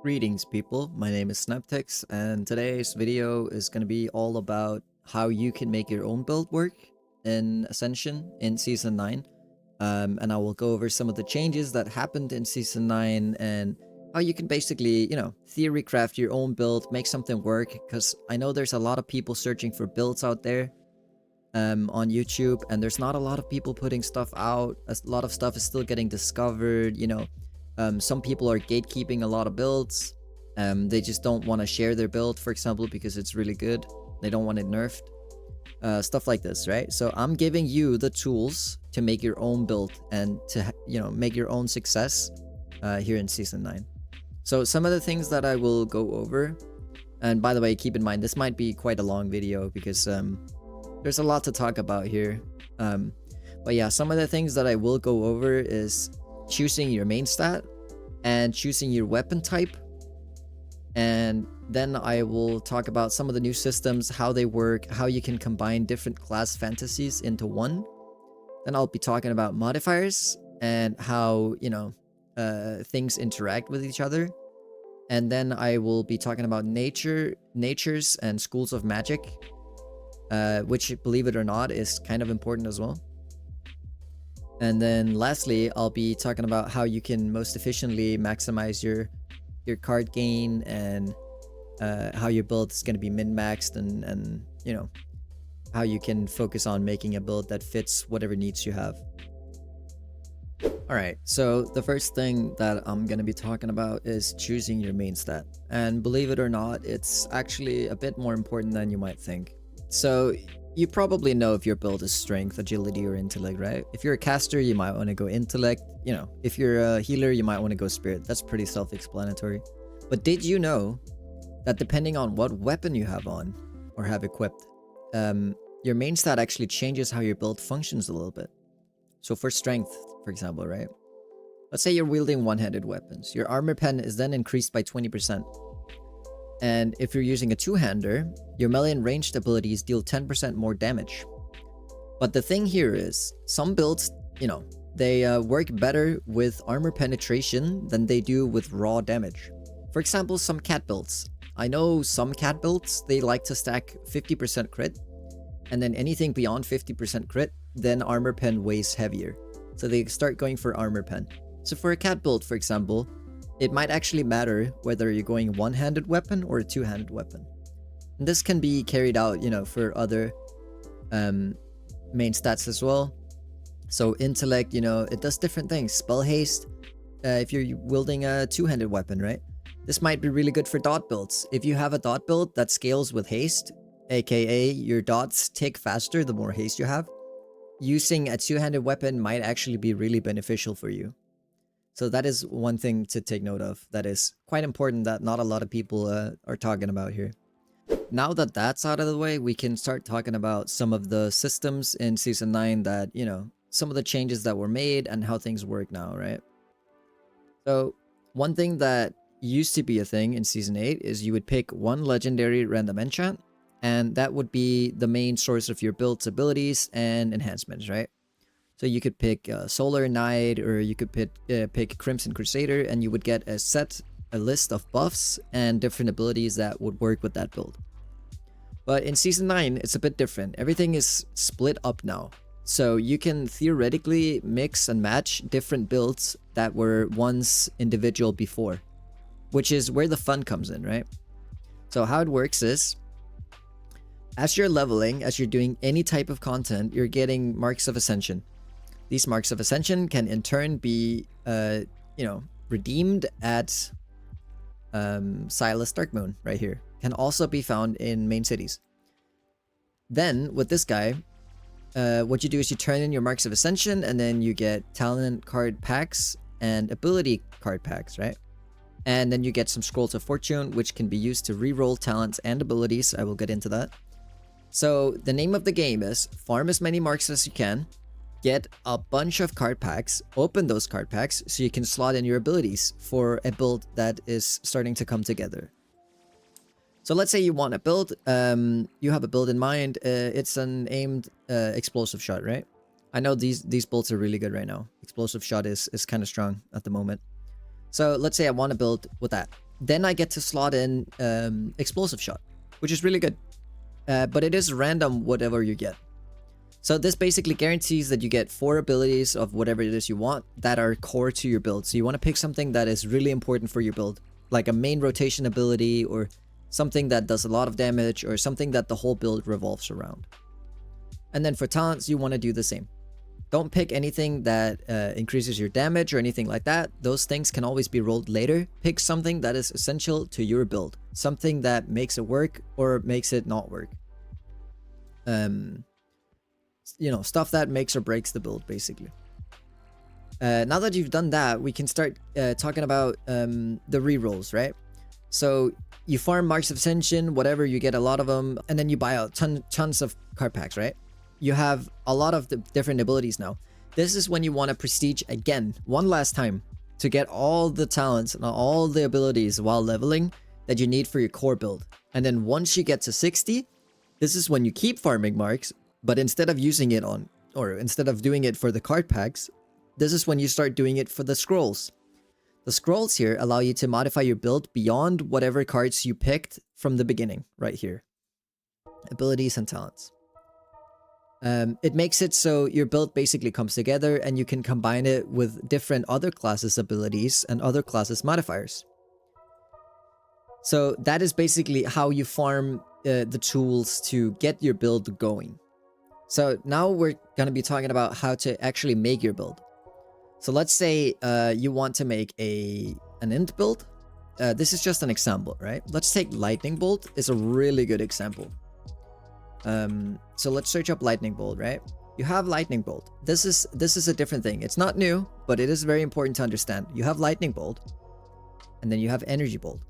Greetings people, my name is Snaptix and today's video is going to be all about how you can make your own build work in Ascension in Season 9. And I will go over some of the changes that happened in Season 9 and how you can basically, theory craft your own build, make something work, because I know there's a lot of people searching for builds out there on YouTube, and there's not a lot of people putting stuff out. A lot of stuff is still getting discovered, some people are gatekeeping a lot of builds. They just don't want to share their build, for example, because it's really good. They don't want it nerfed. Stuff like this, right? So I'm giving you the tools to make your own build and to, make your own success here in Season 9. So some of the things that I will go over, and by the way, keep in mind, this might be quite a long video because there's a lot to talk about here. But yeah, some of the things that I will go over is choosing your main stat and choosing your weapon type, and then I will talk about some of the new systems, how they work, how you can combine different class fantasies into one. Then I'll be talking about modifiers and how things interact with each other, and then I will be talking about natures and schools of magic, which, believe it or not, is kind of important as well. And then lastly, I'll be talking about how you can most efficiently maximize your card gain, and how your build is going to be min-maxed, and how you can focus on making a build that fits whatever needs you have. Alright, so the first thing that I'm going to be talking about is choosing your main stat. And believe it or not, it's actually a bit more important than you might think. So you probably know if your build is strength, agility, or intellect, right? If you're a caster, you might want to go intellect. If you're a healer, you might want to go spirit. That's pretty self-explanatory. But did you know that depending on what weapon you have on or have equipped, your main stat actually changes how your build functions a little bit? So for strength, for example, right? Let's say you're wielding one-handed weapons. Your armor pen is then increased by 20%. And if you're using a two-hander, your melee and ranged abilities deal 10% more damage. But the thing here is, some builds, they work better with armor penetration than they do with raw damage. For example, some cat builds. I know some cat builds, they like to stack 50% crit, and then anything beyond 50% crit, then armor pen weighs heavier. So they start going for armor pen. So for a cat build, for example, it might actually matter whether you're going one-handed weapon or a two-handed weapon. And this can be carried out, for other main stats as well. So intellect, it does different things. Spell haste, if you're wielding a two-handed weapon, right? This might be really good for dot builds. If you have a dot build that scales with haste, aka your dots tick faster the more haste you have, using a two-handed weapon might actually be really beneficial for you. So that is one thing to take note of. That is quite important that not a lot of people are talking about here. Now that that's out of the way, we can start talking about some of the systems in Season 9 that, some of the changes that were made and how things work now, right? So one thing that used to be a thing in Season 8 is you would pick one legendary random enchant, and that would be the main source of your build's abilities and enhancements, right? So you could pick Solar Knight, or you could pick Crimson Crusader, and you would get a list of buffs and different abilities that would work with that build. But in Season 9, it's a bit different. Everything is split up now. So you can theoretically mix and match different builds that were once individual before, which is where the fun comes in, right? So how it works is, as you're leveling, as you're doing any type of content, you're getting marks of Ascension. These marks of Ascension can in turn be, redeemed at Silas Darkmoon right here. Can also be found in main cities. Then with this guy, what you do is you turn in your marks of Ascension, and then you get talent card packs and ability card packs, right? And then you get some scrolls of fortune, which can be used to reroll talents and abilities. I will get into that. So the name of the game is farm as many marks as you can, get a bunch of card packs, open those card packs so you can slot in your abilities for a build that is starting to come together. So let's say you want a build, you have a build in mind, it's an aimed explosive shot, right? I know these builds are really good right now. Explosive shot is kind of strong at the moment. So let's say I want to build with that. then I get to slot in explosive shot, which is really good. But it is random whatever you get. So this basically guarantees that you get 4 abilities of whatever it is you want that are core to your build. So you want to pick something that is really important for your build, like a main rotation ability or something that does a lot of damage or something that the whole build revolves around. And then for talents, you want to do the same. Don't pick anything that increases your damage or anything like that. Those things can always be rolled later. Pick something that is essential to your build. Something that makes it work or makes it not work. You know, stuff that makes or breaks the build, basically. Now that you've done that, we can start talking about the rerolls, right? So you farm Marks of Ascension, whatever, you get a lot of them, and then you buy out tons of card packs, right? You have a lot of the different abilities now. This is when you want to prestige again, one last time, to get all the talents and all the abilities while leveling that you need for your core build. And then once you get to 60, this is when you keep farming marks, but instead of using it on, or instead of doing it for the card packs, this is when you start doing it for the scrolls. The scrolls here allow you to modify your build beyond whatever cards you picked from the beginning, right here. Abilities and talents. It makes it so your build basically comes together and you can combine it with different other classes' abilities and other classes' modifiers. So that is basically how you farm the tools to get your build going. So now we're going to be talking about how to actually make your build. So let's say you want to make an int build. This is just an example, right? Let's take Lightning Bolt is a really good example. So let's search up Lightning Bolt, right? You have Lightning Bolt. This is a different thing. It's not new, but it is very important to understand. You have Lightning Bolt, and then you have Energy Bolt.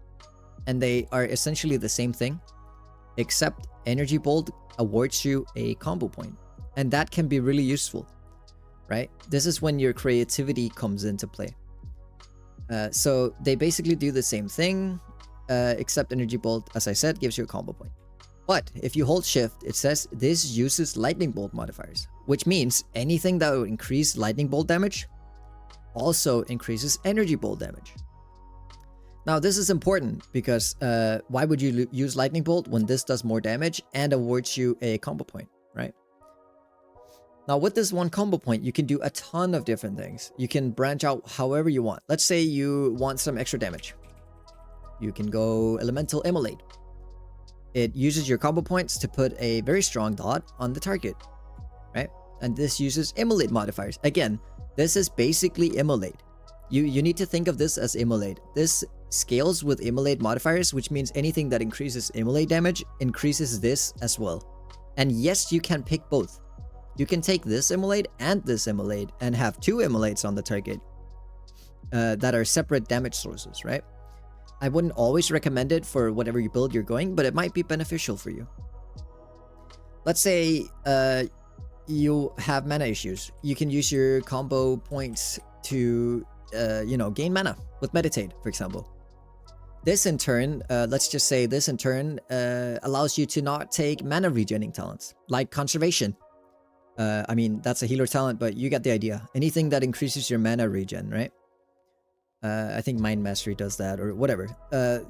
And they are essentially the same thing, except Energy Bolt awards you a combo point. And that can be really useful, right? This is when your creativity comes into play. So they basically do the same thing, except Energy Bolt, as I said, gives you a combo point. But if you hold shift, it says this uses Lightning Bolt modifiers, which means anything that would increase Lightning Bolt damage also increases Energy Bolt damage. Now this is important because why would you use Lightning Bolt when this does more damage and awards you a combo point, right? Now with this one combo point, you can do a ton of different things. You can branch out however you want. Let's say you want some extra damage. You can go Elemental Immolate. It uses your combo points to put a very strong dot on the target, right? And this uses Immolate modifiers. Again, this is basically Immolate. You need to think of this as Immolate. This scales with Immolate modifiers, which means anything that increases Immolate damage increases this as well. And yes, you can pick both. You can take this Immolate and this Immolate and have 2 Immolates on the target that are separate damage sources, right? I wouldn't always recommend it for whatever you build you're going, but it might be beneficial for you. Let's say you have mana issues. You can use your combo points to, gain mana with Meditate, for example. This in turn, let's just say this in turn allows you to not take mana regening talents, like Conservation. I mean, that's a healer talent, but you get the idea. Anything that increases your mana regen, right? I think Mind Mastery does that, or whatever.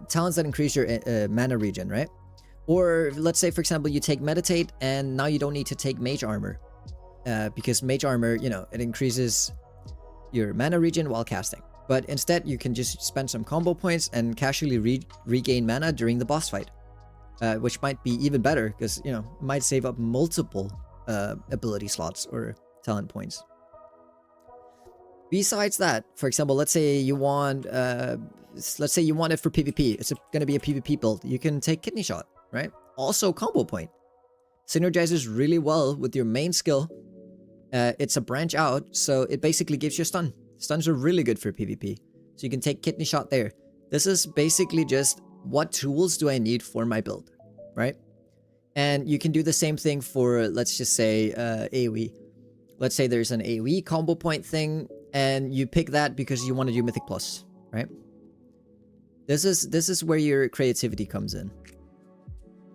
Talents that increase your mana regen, right? Or let's say, for example, you take Meditate, and now you don't need to take Mage Armor. Because Mage Armor, it increases your mana regen while casting. But instead, you can just spend some combo points and casually regain mana during the boss fight. Which might be even better, because, might save up multiple ability slots or talent points. Besides that, for example, let's say you want it for PvP. It's going to be a PvP build. You can take Kidney Shot, right? Also combo point. Synergizes really well with your main skill. It's a branch out, so it basically gives you a stun. Stuns are really good for PvP. So you can take Kidney Shot there. This is basically just what tools do I need for my build, right? And you can do the same thing for, let's just say, AoE. Let's say there's an AoE combo point thing, and you pick that because you want to do Mythic Plus, right? This is where your creativity comes in.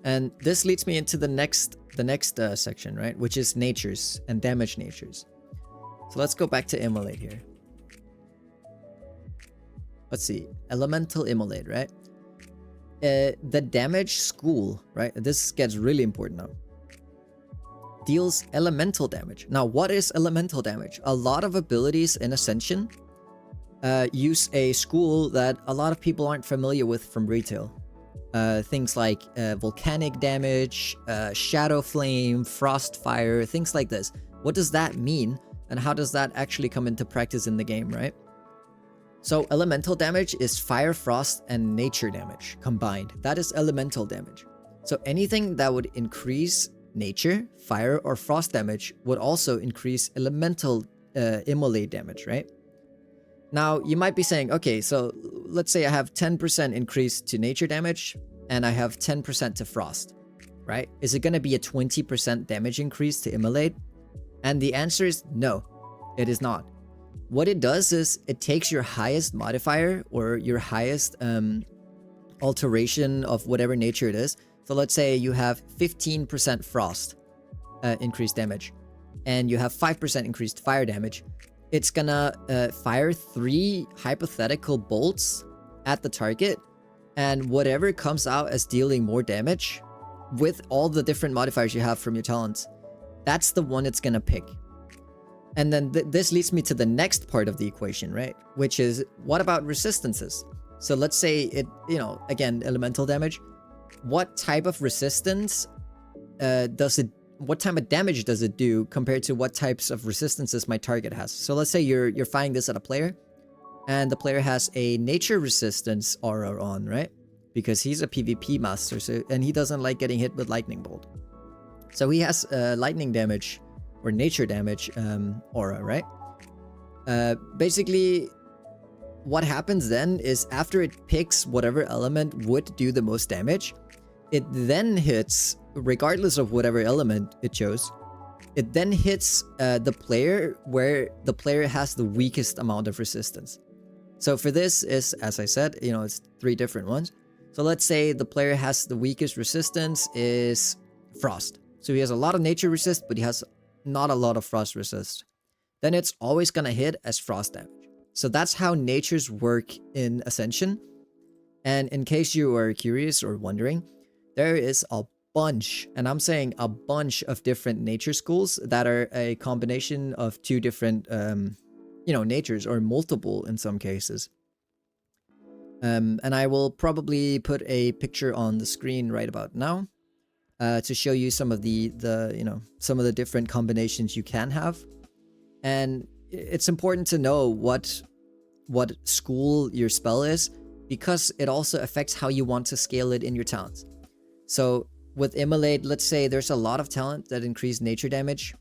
And this leads me into the next section, right? Which is natures and damage natures. So let's go back to Immolate here. let's see, elemental immolate, right? The damage school, right? This gets really important now. Deals elemental damage. Now, what is elemental damage? A lot of abilities in Ascension use a school that a lot of people aren't familiar with from retail. Things like volcanic damage, shadow flame, frost fire, things like this. What does that mean, and how does that actually come into practice in the game, right? So elemental damage is fire, frost, and nature damage combined. That is elemental damage. So anything that would increase nature, fire, or frost damage would also increase elemental immolate damage, right? Now, you might be saying, okay, so let's say I have 10% increase to nature damage, and I have 10% to frost, right? Is it going to be a 20% damage increase to immolate? And the answer is no, it is not. What it does is it takes your highest modifier or your highest alteration of whatever nature it is. So let's say you have 15% frost increased damage, and you have 5% increased fire damage. It's gonna fire 3 hypothetical bolts at the target, and whatever comes out as dealing more damage with all the different modifiers you have from your talents, that's the one it's gonna pick. And then this leads me to the next part of the equation, right? Which is, what about resistances? So let's say it, you know, again, elemental damage. What type of resistance what type of damage does it do compared to what types of resistances my target has? So let's say you're firing this at a player, and the player has a nature resistance aura on, right? Because he's a PvP master, and he doesn't like getting hit with lightning bolt. So he has lightning damage or nature damage aura, right? Basically, what happens then is after it picks whatever element would do the most damage, it then hits, regardless of whatever element it chose, it then hits the player where the player has the weakest amount of resistance. So for this is, as I said, you know, it's 3 different ones. So let's say the player has the weakest resistance is frost. So he has a lot of nature resist, but he has not a lot of frost resist. Then it's always gonna hit as frost damage. So that's how natures work in Ascension. And in case you are curious or wondering, there is a bunch, and I'm saying a bunch of different nature schools that are a combination of 2 different, you know, natures, or multiple in some cases. And I will probably put a picture on the screen right about now to show you some of the you know, some of the different combinations you can have. And it's important to know what school your spell is, because it also affects how you want to scale it in your talents. So with Immolate, let's say there's a lot of talent that increase nature damage.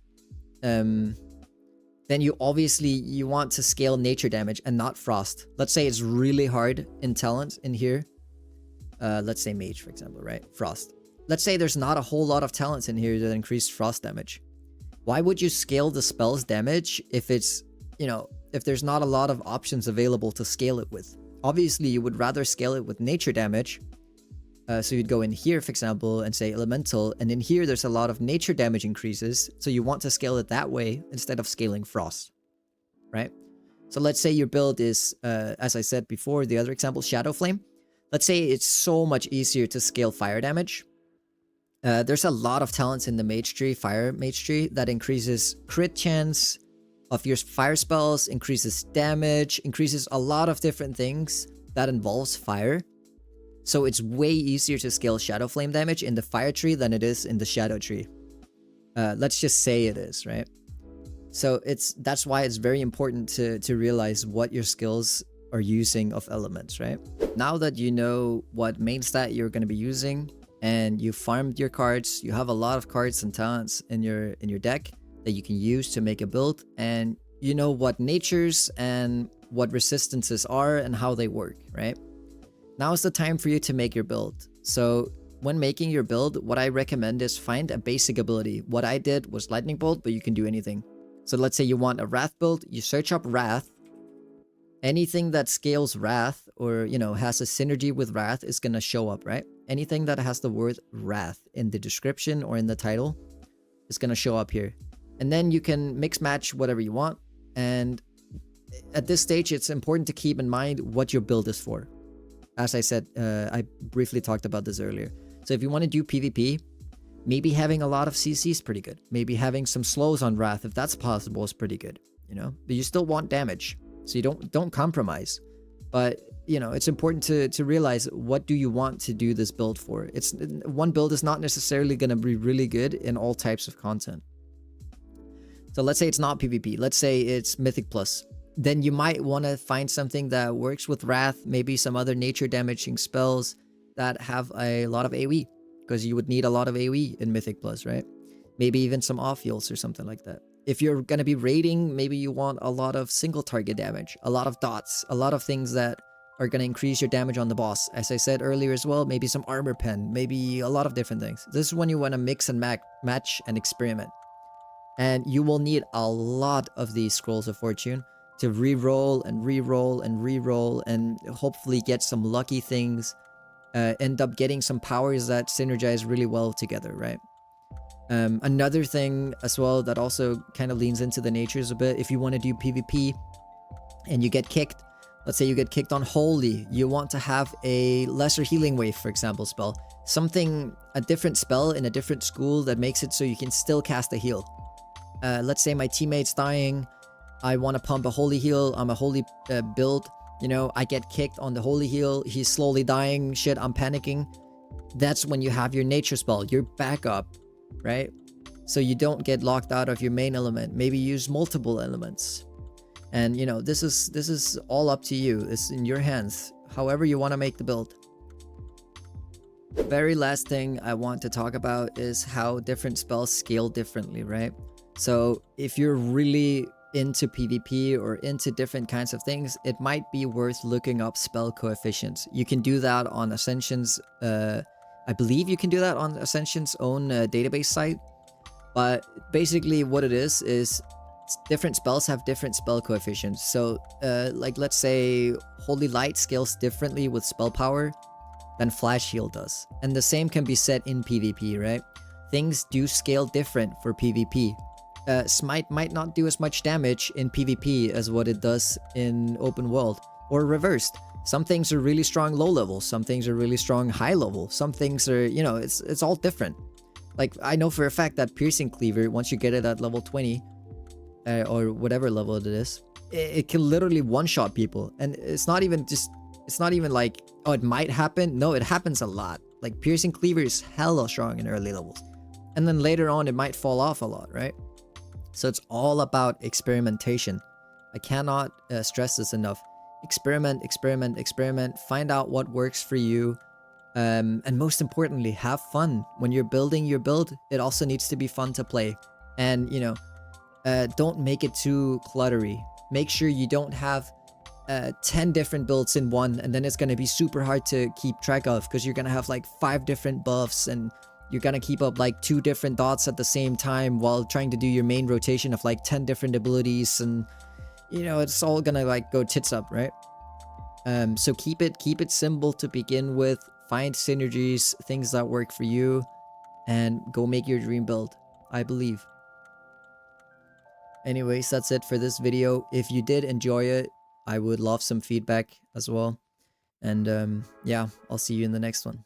Then you obviously want to scale nature damage and not frost. Let's say it's really hard in talent in here. Let's say mage, for example, right? Frost. Let's say there's not a whole lot of talents in here that increase frost damage. Why would you scale the spell's damage if it's, you know, if there's not a lot of options available to scale it with? Obviously, you would rather scale it with nature damage. So you'd go in here, for example, and say elemental, and in here there's a lot of nature damage increases, so you want to scale it that way instead of scaling frost, right? So let's say your build is, as I said before, the other example, Shadow Flame. Let's say it's so much easier to scale fire damage. There's a lot of talents in the mage tree, fire mage tree, that increases crit chance of your fire spells, increases damage, increases a lot of different things that involves fire. So it's way easier to scale Shadow Flame damage in the fire tree than it is in the shadow tree. Let's just say it is, right? So that's why it's very important to realize what your skills are using of elements, right? Now that you know what main stat you're going to be using, and you farmed your cards, you have a lot of cards and talents in your deck that you can use to make a build, and you know what natures and what resistances are and how they work, right? Now is the time for you to make your build. So when making your build, what I recommend is find a basic ability. What I did was Lightning Bolt, but you can do anything. So let's say you want a Wrath build, you search up Wrath. Anything that scales Wrath, or, you know, has a synergy with Wrath, is gonna show up, right? Anything that has the word Wrath in the description or in the title is gonna show up here. And then you can mix match whatever you want. And at this stage, it's important to keep in mind what your build is for. As I said, I briefly talked about this earlier. So if you want to do PvP, maybe having a lot of CC is pretty good. Maybe having some slows on Wrath, if that's possible, is pretty good. You know, but you still want damage, so you don't compromise. But you know, it's important to realize, what do you want to do this build for. It's one build is not necessarily going to be really good in all types of content. So let's say it's not PvP. Let's say it's Mythic Plus. Then you might want to find something that works with Wrath, maybe some other nature damaging spells that have a lot of AoE, because you would need a lot of AoE in Mythic Plus, right? Maybe even some off heals or something like that. If you're going to be raiding, maybe you want a lot of single target damage, a lot of dots, a lot of things that are going to increase your damage on the boss. As I said earlier as well, maybe some armor pen, maybe a lot of different things. This is when you want to mix and match and experiment. And you will need a lot of these Scrolls of Fortune to re-roll and re-roll and re-roll, and hopefully get some lucky things, end up getting some powers that synergize really well together, right? Another thing as well that also kind of leans into the natures a bit, if you want to do PvP and you get kicked, let's say you get kicked on Holy, you want to have a lesser healing wave, for example, spell. Something, a different spell in a different school that makes it so you can still cast a heal. Let's say my teammate's dying, I want to pump a Holy heal, I'm a Holy build, you know, I get kicked on the Holy heal, he's slowly dying, shit, I'm panicking. That's when you have your nature spell, your backup, right? So you don't get locked out of your main element. Maybe use multiple elements. And you know, this is all up to you. It's in your hands, however you want to make the build. The very last thing I want to talk about is how different spells scale differently, right? So if you're really into PvP or into different kinds of things, it might be worth looking up spell coefficients. You can do that on Ascension's, I believe you can do that on Ascension's own database site. But basically what it is different spells have different spell coefficients. So like let's say Holy Light scales differently with spell power than Flash Heal does. And the same can be said in PvP, right? Things do scale different for PvP. Smite might not do as much damage in PvP as what it does in open world, or reversed. Some things are really strong low level, some things are really strong high level, some things are, you know, it's all different. Like I know for a fact that Piercing Cleaver, once you get it at level 20 or whatever level it is, it can literally one-shot people. And it's not even like, oh, it might happen. No, it happens a lot. Like Piercing Cleaver is hella strong in early levels, and then later on it might fall off a lot, right? So it's all about experimentation. I cannot stress this enough. Experiment, experiment, experiment. Find out what works for you. And most importantly, have fun. When you're building your build, it also needs to be fun to play. And, you know, don't make it too cluttery. Make sure you don't have 10 different builds in one, and then it's going to be super hard to keep track of, because you're going to have like 5 different buffs, and you're gonna keep up like 2 different dots at the same time while trying to do your main rotation of like 10 different abilities, and you know, it's all gonna like go tits up, right? So keep it simple to begin with. Find synergies, things that work for you, and go make your dream build, I believe. Anyways, that's it for this video. If you did enjoy it, I would love some feedback as well. And yeah, I'll see you in the next one.